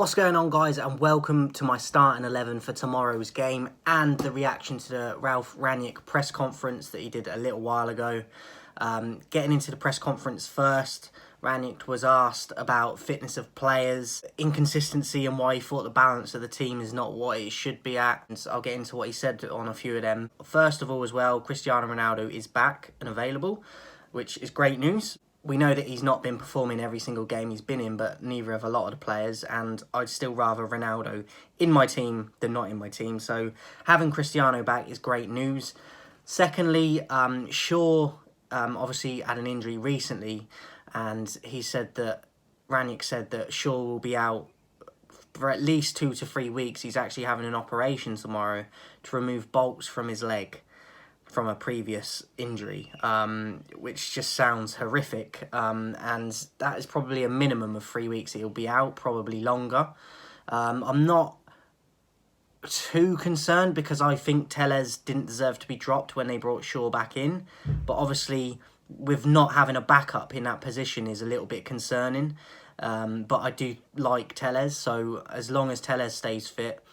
What's going on, guys, and welcome to my starting 11 for tomorrow's game and the reaction to the Ralf Rangnick press conference that he did a little while ago. Getting into the press conference first, Rangnick was asked about fitness of players, inconsistency, and why he thought the balance of the team is not what it should be at. And so I'll get into what he said on a few of them. First of all, as well, Cristiano Ronaldo is back and available, which is great news. We know that he's not been performing every single game he's been in, but neither have a lot of the players, and I'd still rather Ronaldo in my team than not in my team. So having Cristiano back is great news. Secondly, Shaw obviously had an injury recently, and he said that Rangnick said that Shaw will be out for at least 2 to 3 weeks. He's actually having an operation tomorrow to remove bolts from his leg from a previous injury, which just sounds horrific, and that is probably a minimum of 3 weeks he'll be out, probably longer. I'm not too concerned because I think Telles didn't deserve to be dropped when they brought Shaw back in, but obviously with not having a backup in that position is a little bit concerning, but I do like Telles, so as long as Telles stays fit,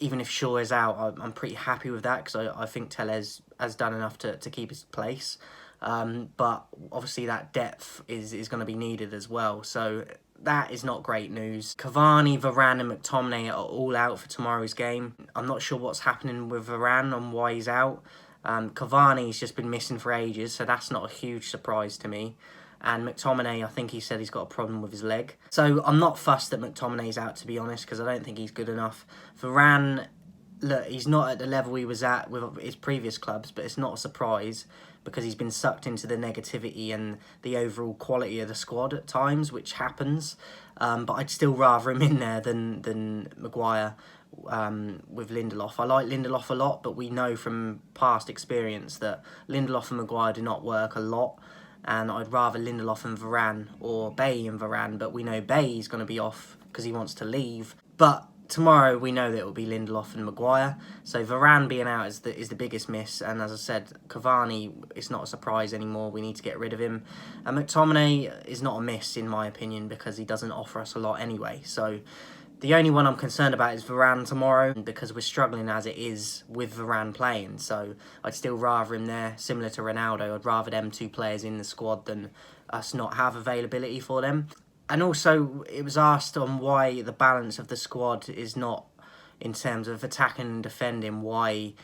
even if Shaw is out, I'm pretty happy with that because I think Telles has done enough to keep his place. But obviously that depth is going to be needed as well. So that is not great news. Cavani, Varane and McTominay are all out for tomorrow's game. I'm not sure what's happening with Varane and why he's out. Cavani's just been missing for ages, so that's not a huge surprise to me. And McTominay, I think he said he's got a problem with his leg. So I'm not fussed that McTominay's out, to be honest, because I don't think he's good enough. Varane, look, he's not at the level he was at with his previous clubs, but it's not a surprise because he's been sucked into the negativity and the overall quality of the squad at times, which happens. But I'd still rather him in there than Maguire with Lindelof. I like Lindelof a lot, but we know from past experience that Lindelof and Maguire do not work a lot. And I'd rather Lindelof and Varane or Bailly and Varane, but we know Bailly's going to be off because he wants to leave. But tomorrow we know that it will be Lindelof and Maguire. So Varane being out is the biggest miss. And as I said, Cavani, it's not a surprise anymore. We need to get rid of him. And McTominay is not a miss in my opinion because he doesn't offer us a lot anyway. So the only one I'm concerned about is Varane tomorrow because we're struggling as it is with Varane playing. So I'd still rather him there, similar to Ronaldo. I'd rather them two players in the squad than us not have availability for them. And also, it was asked on why the balance of the squad is not, in terms of attacking and defending, why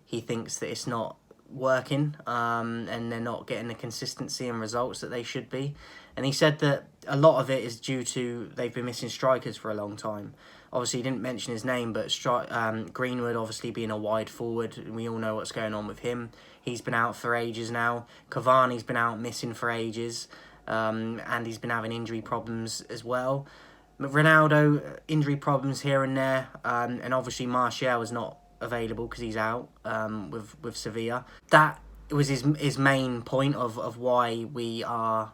he thinks that it's not working and they're not getting the consistency and results that they should be. And he said that a lot of it is due to they've been missing strikers for a long time. Obviously, he didn't mention his name, but Greenwood obviously being a wide forward, and we all know what's going on with him. He's been out for ages now. Cavani's been out missing for ages, and he's been having injury problems as well. Ronaldo, injury problems here and there, and obviously Martial is not available because he's out with Sevilla. That was his main point of why we are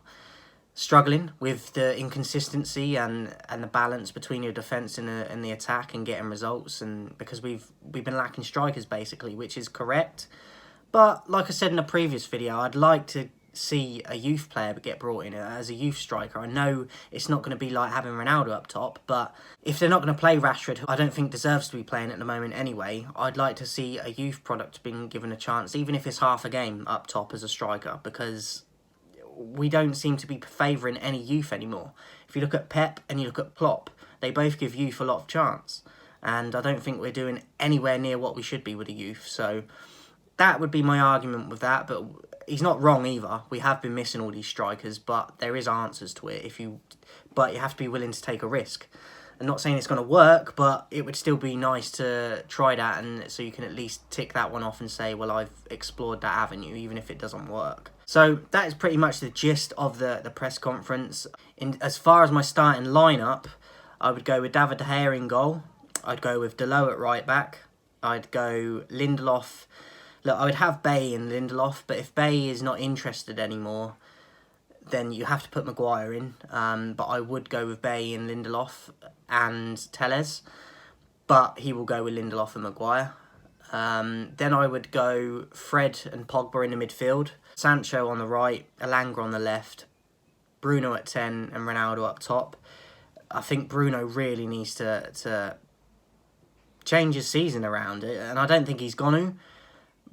struggling with the inconsistency and the balance between your defence and the attack and getting results, and because we've been lacking strikers basically, which is correct. But like I said in a previous video, I'd like to see a youth player get brought in as a youth striker. I know it's not going to be like having Ronaldo up top, but if they're not going to play Rashford, who I don't think deserves to be playing at the moment anyway, I'd like to see a youth product being given a chance, even if it's half a game up top as a striker, because we don't seem to be favouring any youth anymore. If you look at Pep and you look at Klopp, they both give youth a lot of chance, and I don't think we're doing anywhere near what we should be with the youth. So that would be my argument with that, but he's not wrong either. We have been missing all these strikers, but there is answers to it. But you have to be willing to take a risk. I'm not saying it's going to work, but it would still be nice to try that, and so you can at least tick that one off and say, well, I've explored that avenue, even if it doesn't work. So that is pretty much the gist of the press conference. As far as my starting lineup, I would go with David De Gea in goal. I'd go with Dalot at right back. I'd go Lindelof. Look, I would have Bailly and Lindelof, but if Bailly is not interested anymore, then you have to put Maguire in. But I would go with Bailly and Lindelof and Telles, but he will go with Lindelof and Maguire. Then I would go Fred and Pogba in the midfield, Sancho on the right, Elanga on the left, Bruno at 10 and Ronaldo up top. I think Bruno really needs to change his season around it, and I don't think he's going to.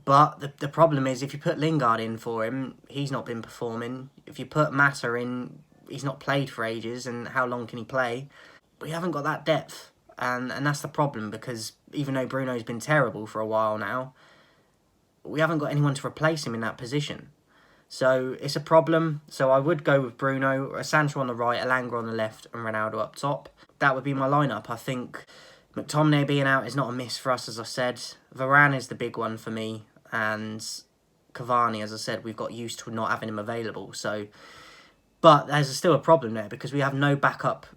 But the problem is, if you put Lingard in for him, he's not been performing. If you put Mata in, he's not played for ages, and how long can he play? We haven't got that depth, and that's the problem, because even though Bruno's been terrible for a while now, we haven't got anyone to replace him in that position. So it's a problem. So I would go with Bruno, Sancho on the right, Elanga on the left, and Ronaldo up top. That would be my lineup. I think McTominay being out is not a miss for us, as I said. Varane is the big one for me, and Cavani, as I said, we've got used to not having him available. So, but there's still a problem there, because we have no backup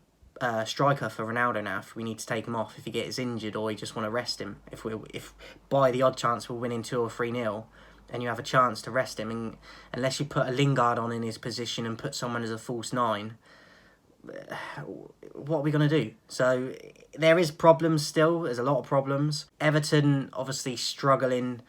striker for Ronaldo now. If we need to take him off, if he gets injured, or we just want to rest him, if by the odd chance we're winning 2 or 3-0, then you have a chance to rest him. And unless you put a Lingard on in his position and put someone as a false 9, what are we going to do? So there is problems still. There's a lot of problems. Everton obviously struggling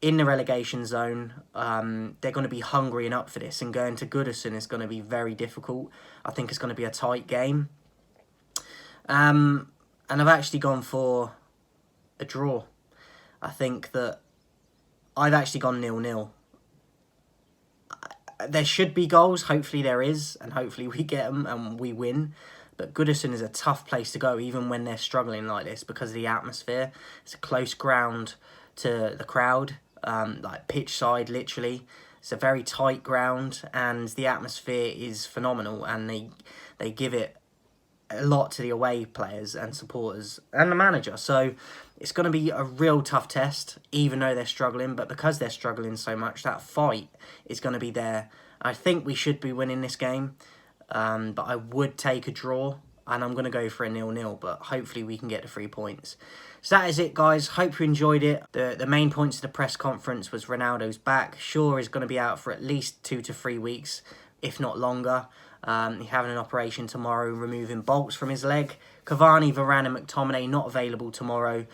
in the relegation zone. They're going to be hungry and up for this, and going to Goodison is going to be very difficult. I think it's going to be a tight game. And I've actually gone for a draw. I think that I've actually gone 0-0. There should be goals. Hopefully there is, and hopefully we get them and we win. But Goodison is a tough place to go, even when they're struggling like this, because of the atmosphere. It's a close ground to the crowd, like pitch side, literally. It's a very tight ground, and the atmosphere is phenomenal, and they give it a lot to the away players and supporters and the manager. So it's going to be a real tough test, even though they're struggling. But because they're struggling so much, that fight is going to be there. I think we should be winning this game, but I would take a draw, and I'm going to go for a 0-0, but hopefully we can get the 3 points. So that is it, guys. Hope you enjoyed it. The main points of the press conference was Ronaldo's back. Shaw is going to be out for at least 2 to 3 weeks, if not longer. He's having an operation tomorrow, removing bolts from his leg. Cavani, Varane and McTominay not available tomorrow.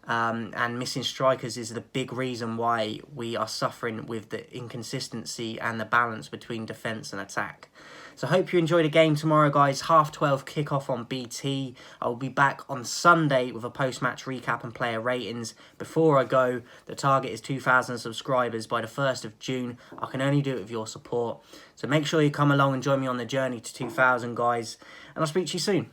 And missing strikers is the big reason why we are suffering with the inconsistency and the balance between defence and attack. So I hope you enjoy the game tomorrow, guys. 12:30 kickoff on BT. I will be back on Sunday with a post-match recap and player ratings. Before I go, the target is 2,000 subscribers by the 1st of June. I can only do it with your support. So make sure you come along and join me on the journey to 2,000, guys. And I'll speak to you soon.